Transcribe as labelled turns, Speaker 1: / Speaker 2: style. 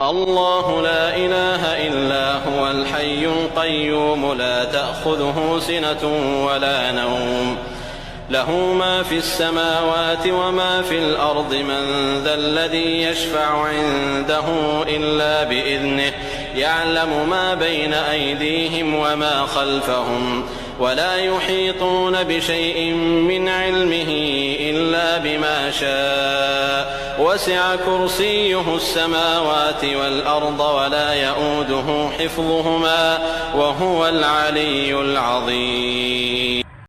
Speaker 1: الله لا إله إلا هو الحي القيوم لا تأخذه سنة ولا نوم له ما في السماوات وما في الأرض من ذا الذي يشفع عنده إلا بإذنه يعلم ما بين أيديهم وما خلفهم ولا يحيطون بشيء من علمه إلا بما شاء وسع كرسيه السماوات والأرض ولا يئوده حفظهما وهو العلي العظيم.